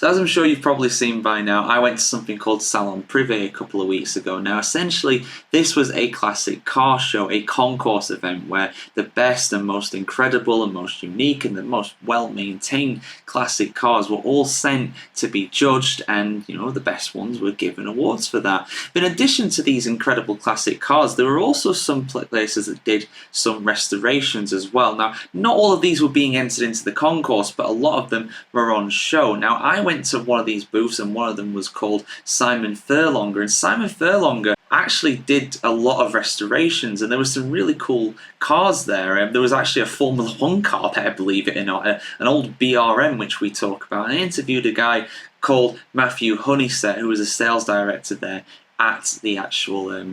So as I'm sure you've probably seen by now, I went to something called Salon Prive a couple of weeks ago. Now, essentially, this was a classic car show, a concourse event where the best and most incredible and most unique and the most well-maintained classic cars were all sent to be judged, and, you know, the best ones were given awards for that. But in addition to these incredible classic cars, there were also some places that did some restorations as well. Now, not all of these were being entered into the concourse, but a lot of them were on show. Now, I went to one of these booths, and one of them was called Simon Furlonger, and Simon Furlonger actually did a lot of restorations, and there were some really cool cars there. There was actually a Formula 1 car there, believe it or not, an old BRM, which we talk about. And I interviewed a guy called Matthew Honeysett, who was a sales director there at the actual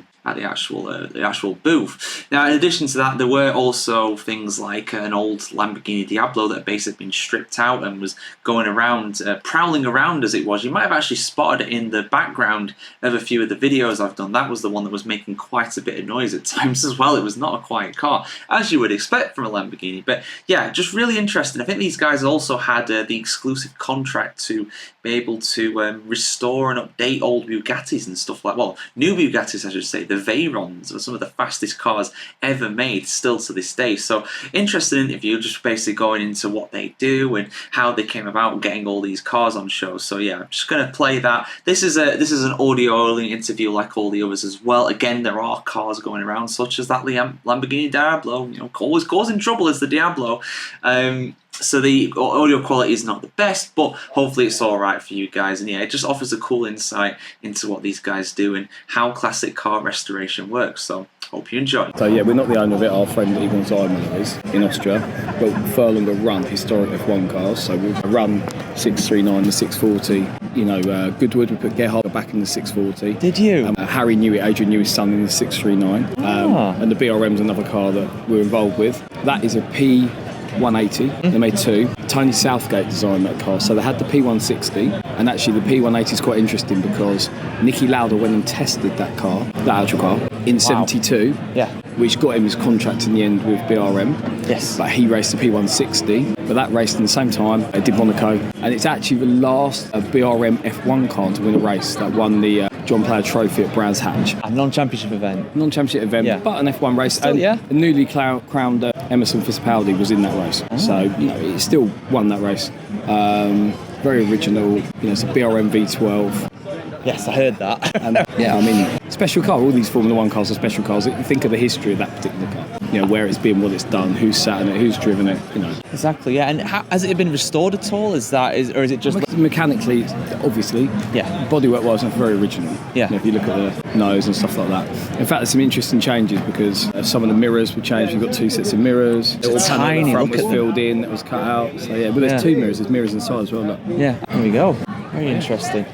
booth. Now, in addition to that, there were also things like an old Lamborghini Diablo that had basically been stripped out and was going around, prowling around as it was. You might have actually spotted it in the background of a few of the videos I've done. That was the one that was making quite a bit of noise at times as well. It was not a quiet car, as you would expect from a Lamborghini. But yeah, just really interesting. I think these guys also had the exclusive contract to be able to restore and update old Bugattis and stuff like, well, new Bugattis, I should say. The Veyrons were some of the fastest cars ever made still to this day. So interesting interview, just basically going into what they do and how they came about getting all these cars on show. So yeah, I'm just going to play that. This is an audio only interview like all the others as well. Again, there are cars going around such as that Lamborghini Diablo, you know, always causing trouble as the Diablo. So the audio quality is not the best, but hopefully it's all right for you guys. And yeah, it just offers a cool insight into what these guys do and how classic car restoration works. So hope you enjoy. So yeah, we're not the owner of it. Our friend Egon Simon is in Austria. But Furlonger run historic F1 cars. So we've run 639, the 640. You know, Goodwood, we put Gerhard back in the 640. Did you? Harry knew it, Adrian knew his son in the 639. And the BRM's another car that we're involved with. That is a P180. They made two. Tony Southgate designed that car. So they had the P160, and actually the P180 is quite interesting because Nicky Lauda went and tested that car, that actual car, in 72, which got him his contract in the end with BRM. Yes. But he raced the P160, but that raced in the same time. It did Monaco, and it's actually the last BRM F1 car to win a race that won the John Player Trophy at Brands Hatch. A non-championship event. But an F1 race. Still, and a newly crowned Emerson Fittipaldi was in that race. So, you know, it still won that race. Very original. You know, it's a BRM V12. Yes, I heard that. And yeah, I mean, special car. All these Formula 1 cars are special cars. Think of the history of that particular car. You know, where it's been, what it's done, who's sat in it, who's driven it. You know. Exactly. Yeah. And has it been restored at all? Or is it just mechanically? Obviously. Yeah. Bodywork-wise, it's very original. Yeah. You know, if you look at the nose and stuff like that. In fact, there's some interesting changes because some of the mirrors were changed. You've got two sets of mirrors. It's tiny. The front was filled in. That was cut out. So yeah, but there's two mirrors. There's mirrors inside as well. Look. Yeah. There we go. Very interesting.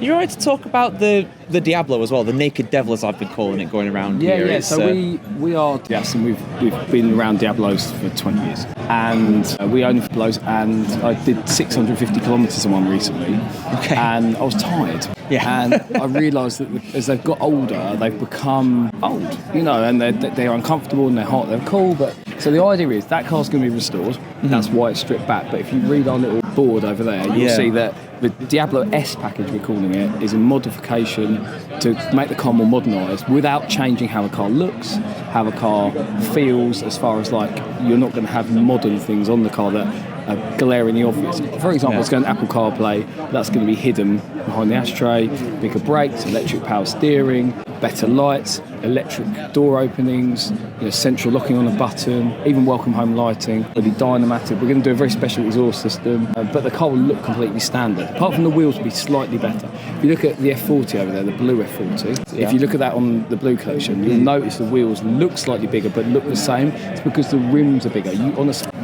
You're right to talk about the Diablo as well, the Naked Devil as I've been calling it going around here. Yeah, so we are, yes, and we've been around Diablos for 20 years. And we own Diablos, and I did 650 kilometres on one recently. Okay. And I was tired. Yeah. And I realised that as they've got older, they've become old, you know, and they're uncomfortable and they're hot, they're cool. But so the idea is that car's going to be restored. Mm-hmm. That's why it's stripped back. But if you read our little board over there, you'll see that the Diablo S package, we're calling it, is a modification to make the car more modernised without changing how the car looks, how the car feels, as far as like you're not going to have modern things on the car that are glaringly obvious. For example, it's going to Apple CarPlay, that's going to be hidden behind the ashtray, bigger brakes, electric power steering, better lights, electric door openings, central locking on a button, even welcome home lighting, really dynamatic. We're going to do a very special exhaust system, but the car will look completely standard. Apart from the wheels will be slightly better. If you look at the F40 over there, the blue F40, if you look at that on the blue collection, you'll notice the wheels look slightly bigger but look the same. It's because the rims are bigger. You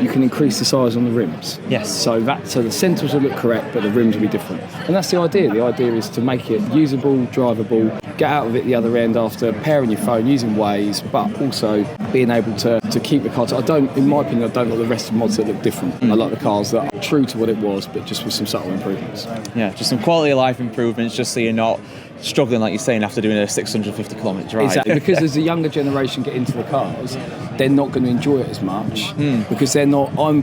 can increase the size on the rims. Yes. So the centres will look correct, but the rims will be different. And that's the idea. The idea is to make it usable, drivable, get out of it the other end after pairing your phone, using Waze, but also being able to keep the car. In my opinion, I don't like the rest of the mods that look different. I like the cars that are true to what it was, but just with some subtle improvements. Yeah, just some quality of life improvements, just so you're not struggling, like you're saying, after doing a 650 kilometre drive. Exactly, because as the younger generation get into the cars, they're not going to enjoy it as much because they're not. I'm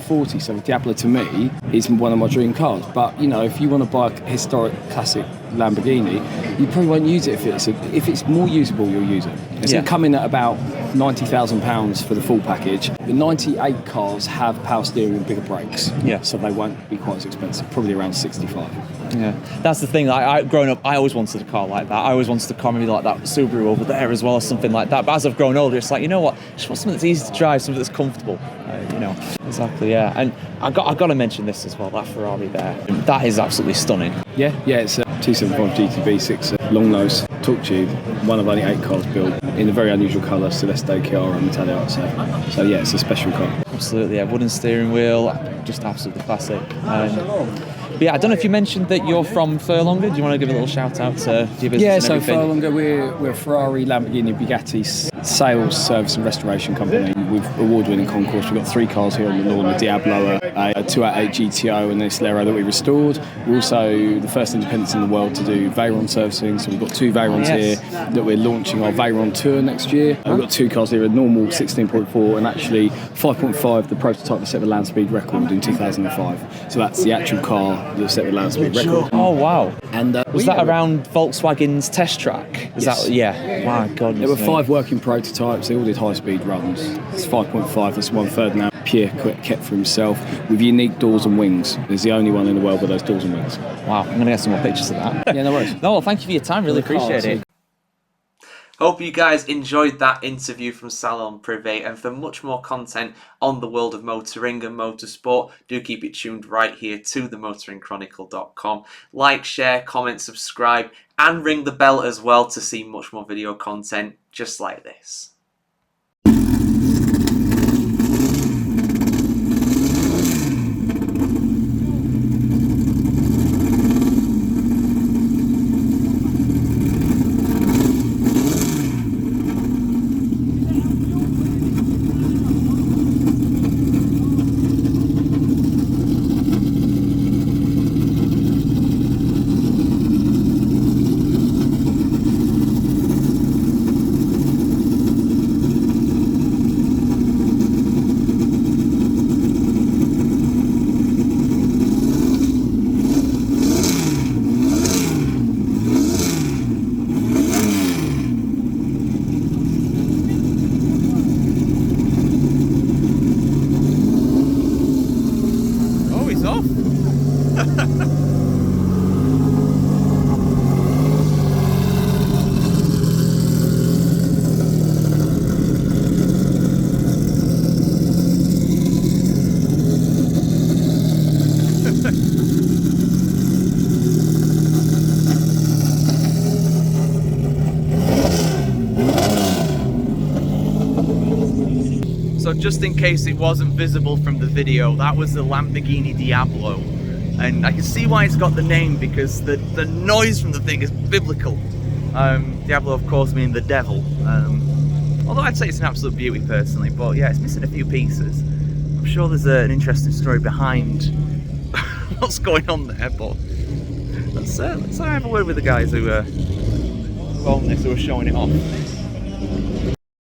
40, so the Diablo to me is one of my dream cars. But you know, if you want to buy a historic classic Lamborghini, you probably won't use it if it's more usable. You'll use it. It's going to come in at about £90,000 for the full package. The 98 cars have power steering and bigger brakes, so they won't be quite as expensive. Probably around 65. Yeah, that's the thing. Growing up, I always wanted a car like that. I always wanted a car maybe like that Subaru over there as well, or something like that. But as I've grown older, it's like, you know what? I just want something that's easy to drive, something that's comfortable. You know, exactly. Yeah, and I got to mention this as well. That Ferrari there, that is absolutely stunning. Yeah, it's a 275 GT V6 long nose torque tube, one of only 8 cars built in a very unusual colour, Celeste Chiara Metallic. So yeah, it's a special car. Absolutely, yeah. Wooden steering wheel, just absolutely classic. But yeah, I don't know if you mentioned that you're from Furlonger. Do you want to give a little shout out to your business? Yeah, and so everything? Furlonger, we're a Ferrari, Lamborghini, Bugatti sales, service and restoration company. We've award-winning concourse. We've got 3 cars here on the lawn, the Diablo, a 288 GTO and this Lero that we restored. We're also the first independents in the world to do Veyron servicing, so we've got 2 Veyrons here that we're launching our Veyron Tour next year. We've got 2 cars here, a normal 16.4 and actually 5.5, the prototype that set the land speed record in 2005. So that's the actual car that set the land speed record. Oh wow! And was that around Volkswagen's test track? Is Yes. that My God. There were 5 working prototypes. They all did high-speed runs. It's 5.5. That's 1/3 now. Pierre kept for himself with unique doors and wings. There's the only one in the world with those doors and wings. Wow, I'm going to get some more pictures of that. Yeah, no worries. No, well, thank you for your time. Really appreciate it. Hope you guys enjoyed that interview from Salon Prive, and for much more content on the world of motoring and motorsport, do keep it tuned right here to themotoringchronicle.com. Like, share, comment, subscribe, and ring the bell as well to see much more video content just like this. So just in case it wasn't visible from the video, that was the Lamborghini Diablo. And I can see why it's got the name, because the noise from the thing is biblical. Diablo, of course, meaning the devil. Although I'd say it's an absolute beauty personally, but yeah, it's missing a few pieces. I'm sure there's an interesting story behind what's going on there, but let's have a word with the guys who own this, who are showing it off.